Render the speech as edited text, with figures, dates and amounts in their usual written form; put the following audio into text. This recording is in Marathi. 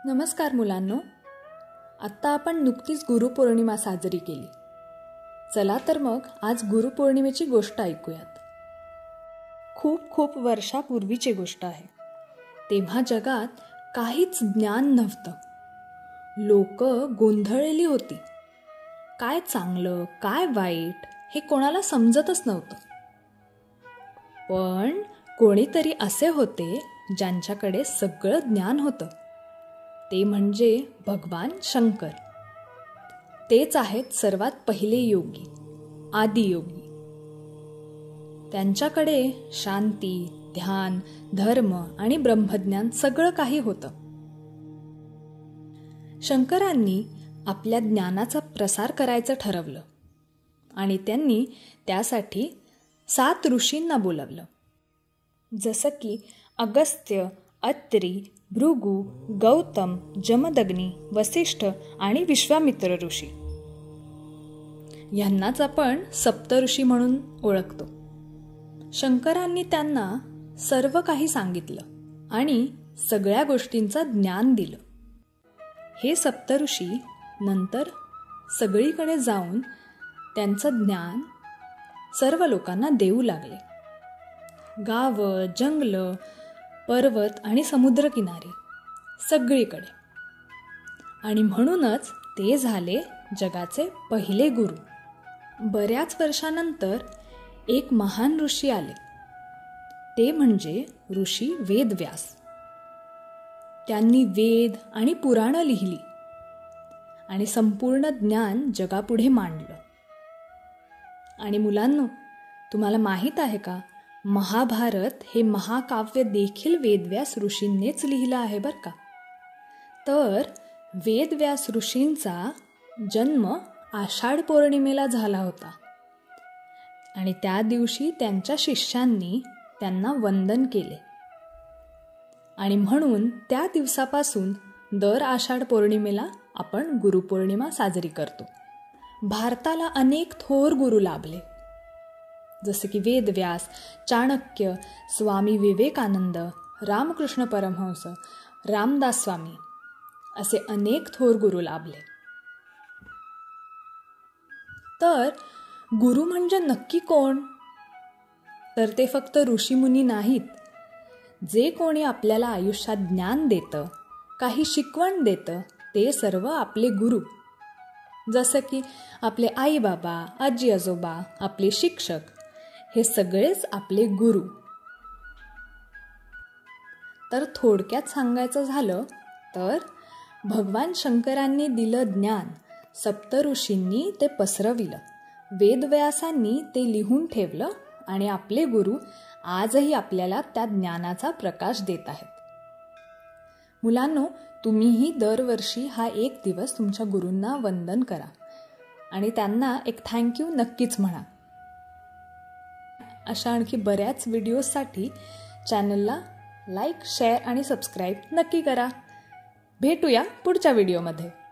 नमस्कार मुलांनो, आत्ता आपण नुकतीच गुरुपौर्णिमा साजरी केली. चला तर मग आज गुरुपौर्णिमेची गोष्ट ऐकूयात. खूप खूप वर्षापूर्वीची गोष्ट आहे. तेव्हा जगात काहीच ज्ञान नव्हतं. लोक गोंधळलेली होती. काय चांगलं काय वाईट हे कोणाला समजतच नव्हतं. पण कोणीतरी असे होते ज्यांच्याकडे सगळं ज्ञान होतं. ते म्हणजे भगवान शंकर. तेच आहेत सर्वात पहिले योगी, आदियोगी. त्यांच्याकडे शांती, ध्यान, धर्म आणि ब्रह्मज्ञान सगळं काही होतं. शंकरांनी आपल्या ज्ञानाचा प्रसार करायचं ठरवलं आणि त्यांनी त्यासाठी 7 ऋषींना बोलावलं, जसं की अगस्त्य, अत्री, भृगु, गौतम, जमदग्नी, वसिष्ठ आणि विश्वामित्र ऋषी. यांनाच आपण सप्तऋषी म्हणून ओळखतो. शंकरांनी त्यांना सर्व काही सांगितलं आणि सगळ्या गोष्टींचं ज्ञान दिलं. हे सप्तऋषी नंतर सगळीकडे जाऊन त्यांचं ज्ञान सर्व लोकांना देऊ लागले. गावं, जंगलं, पर्वत आणि समुद्रकिनारे सगळीकडे. आणि म्हणूनच ते झाले जगाचे पहिले गुरु. बऱ्याच वर्षानंतर एक महान ऋषी आले. ते म्हणजे ऋषी वेदव्यास. त्यांनी वेद आणि पुराणं लिहिली आणि संपूर्ण ज्ञान जगापुढे मांडलं. आणि मुलांनो, तुम्हाला माहीत आहे का, महाभारत हे महाकाव्य देखील वेदव्यास ऋषींनीच लिहिलं आहे बरं का. तर वेदव्यास ऋषींचा जन्म आषाढ पौर्णिमेला झाला होता आणि त्या दिवशी त्यांच्या शिष्यांनी त्यांना वंदन केले. आणि म्हणून त्या दिवसापासून दर आषाढ पौर्णिमेला आपण गुरुपौर्णिमा साजरी करतो. भारताला अनेक थोर गुरु लाभले, जसे की वेदव्यास, चाणक्य, स्वामी विवेकानंद, रामकृष्ण परमहंस, रामदास स्वामी असे अनेक थोर गुरु लाभले. तर गुरु म्हणजे नक्की कोण? तर ते फक्त ऋषीमुनी नाहीत. जे कोणी आपल्याला आयुष्यात ज्ञान देतं, काही शिकवण देतं, ते सर्व आपले गुरु. जसं की आपले आई बाबा, आजी आजोबा, आपले शिक्षक, हे सगळेच आपले गुरु. तर थोडक्यात सांगायचं झालं तर भगवान शंकरांनी दिलं ज्ञान सप्तऋषींनी ते पसरविलं, वेदव्यासांनी ते लिहून ठेवलं आणि आपले गुरु आजही आपल्याला त्या ज्ञानाचा प्रकाश देत आहेत. मुलांनो, तुम्हीही दरवर्षी हा एक दिवस तुमच्या गुरूंना वंदन करा आणि त्यांना एक थँक्यू नक्कीच म्हणा. अशा आणखी बऱ्याच व्हिडिओजसाठी चॅनलला लाईक, शेअर आणि सबस्क्राईब नक्की करा. भेटूया पुढच्या व्हिडिओमध्ये.